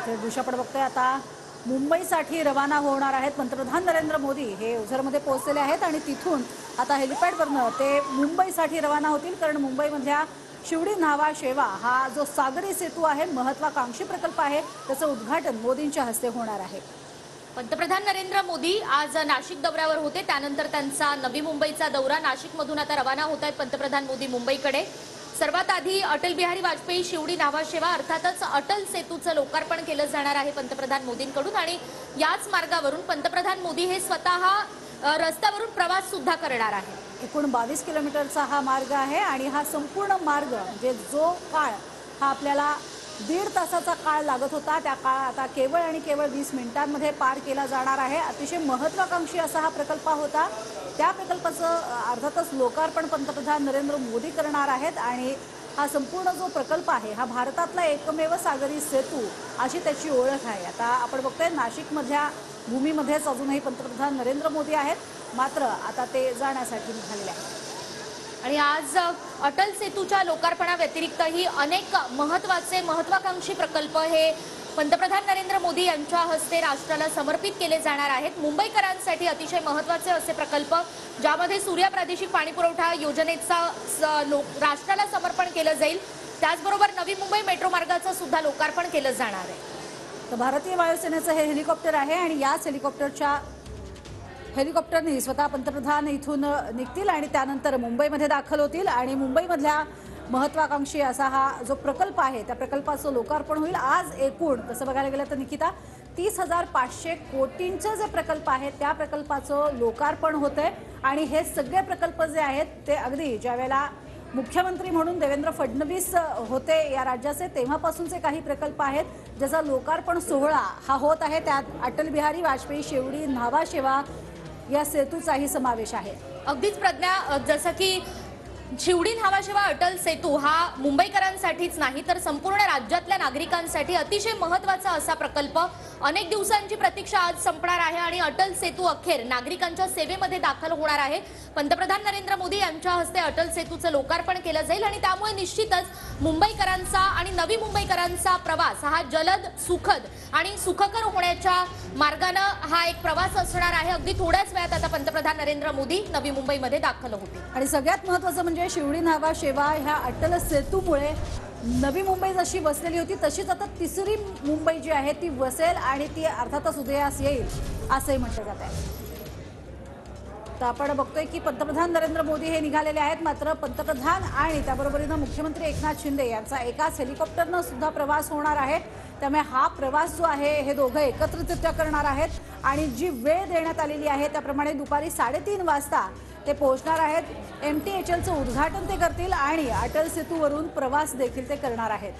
इथे दृश्य आपण बघतोय आता मुंबईसाठी रवाना होणार आहेत पंतप्रधान नरेंद्र मोदी हे ओझरमध्ये पोहोचलेले आहेत आणि तिथून आता हेलिपॅडवरनं ते मुंबईसाठी रवाना होतील कारण मुंबईमधल्या शिवडी न्हावा शेवा हा जो सागरी सेतू आहे महत्त्वाकांक्षी प्रकल्प आहे त्याचं उद्घाटन मोदींच्या हस्ते होणार आहे। पंतप्रधान नरेंद्र मोदी आज नाशिक दौऱ्यावर होते, त्यानंतर त्यांचा नवी मुंबईचा दौरा। नाशिकमधून आता रवाना होत आहेत पंतप्रधान मोदी मुंबईकडे। सर्वात आधी अटल बिहारी वाजपेयी शिवडी न्हावा शेवा अर्थातच अटल सेतूचं लोकार्पण केलं जाणार आहे पंतप्रधान मोदींकडून आणि याच मार्गावरून पंतप्रधान मोदी हे स्वतः रस्त्यावरून प्रवास सुद्धा करणार आहे। एकूण 22 किलोमीटरचा हा मार्ग आहे आणि हा संपूर्ण मार्ग म्हणजे जो काळ हा आपल्याला 1.5 तासाचा काळ लागत होता त्या काळ आता केवळ आणि केवळ 20 मिनिटांमध्ये पार केला जाणार आहे। अतिशय महत्त्वाकांक्षी असा हा प्रकल्प होता। त्या प्रकल्पाचं अर्थातच लोकार्पण पंतप्रधान नरेंद्र मोदी करणार आहेत आणि हा संपूर्ण जो प्रकल्प आहे हा भारतातला एकमेव सागरी सेतू अशी त्याची ओळख आहे। आता आपण बघतोय नाशिकमधल्या भूमीमध्येच अजूनही पंतप्रधान नरेंद्र मोदी आहेत, मात्र आता ते जाण्यासाठी निघालेले आहेत। आणि आज अटल सेतूच्या लोकार्पणाव्यतिरिक्तही अनेक महत्त्वाकांक्षी प्रकल्प हे पंतप्रधान नरेंद्र मोदी यांच्या हस्ते राष्ट्राला समर्पित केले जाणार आहेत। मुंबईकरांसाठी अतिशय महत्त्वाचे असे प्रकल्प ज्यामध्ये सूर्या प्रादेशिक पाणीपुरवठा योजनेचा राष्ट्राला समर्पण केलं जाईल, त्याचबरोबर नवी मुंबई मेट्रो मार्गाचं सुद्धा लोकार्पण केलं जाणार आहे। तर भारतीय वायुसेनेचं हे हेलिकॉप्टर आहे आणि याच हेलिकॉप्टरने स्वतः पंतप्रधान इथून निघतील आणि त्यानंतर मुंबईमध्ये दाखल होतील आणि मुंबईमधल्या महत्त्वाकांक्षी असा हा जो प्रकल्प आहे त्या प्रकल्पाचं लोकार्पण होईल। आज एकूण तसं बघायला गेलं तर निकिता 30,500 कोटींचे जे प्रकल्प आहेत त्या प्रकल्पाचं लोकार्पण होतंय आणि हे सगळे प्रकल्प जे आहेत ते अगदी ज्यावेळेला मुख्यमंत्री म्हणून देवेंद्र फडणवीस होते या राज्याचे तेव्हापासूनचे काही प्रकल्प आहेत ज्याचा लोकार्पण सोहळा हा होत आहे। त्यात अटल बिहारी वाजपेयी शिवडी न्हावा शेवा या सेतूचाही समावेश आहे। अगदीच प्रज्ञा, जसं की शिवडी न्हावा शेवा अटल सेतू हा मुंबईकरांसाठीच नाही तर संपूर्ण राज्यातल्या नागरिकांसाठी अतिशय महत्त्वाचा असा प्रकल्प। अनेक दिवसांची प्रतीक्षा आज संपणार आहे आणि अटल सेतू अखेर नागरिकांच्या सेवेमध्ये दाखल होणार आहे। पंतप्रधान नरेंद्र मोदी यांच्या हस्ते अटल सेतूचं लोकार्पण केलं जाईल आणि त्यामुळे निश्चितच मुंबईकरांचा आणि नवी मुंबईकरांचा प्रवास हा जलद, सुखद आणि सुखकर होण्याच्या मार्गाने हा एक प्रवास असणार आहे। अगदी थोड्याच वेळात आता पंतप्रधान नरेंद्र मोदी नवी मुंबईमध्ये दाखल होतील आणि सगळ्यात महत्त्वाचं म्हणजे शिवडी न्हावा शेवा ह्या अटल सेतूमुळे नवी मुंबई जशी वसलेली होती तशीच आता तिसरी मुंबई जी आहे ती वसेल आणि ती अर्थातच उदयास येईल असंही म्हटलं जात आहे। तर आपण बघतोय की पंतप्रधान नरेंद्र मोदी हे निघालेले आहेत, मात्र पंतप्रधान आणि त्याबरोबरीनं मुख्यमंत्री एकनाथ शिंदे यांचा एकाच हेलिकॉप्टरनं सुद्धा प्रवास होणार आहे। त्यामुळे हा प्रवास जो आहे हे दोघं एकत्रितरित्या करणार आहेत आणि जी वेळ देण्यात आलेली आहे त्याप्रमाणे दुपारी 3:30 वाजता ते पोहोचणार आहेत। MTHLचं उद्घाटन ते करतील आणि अटल सेतूवरून प्रवास देखील ते करणार आहेत।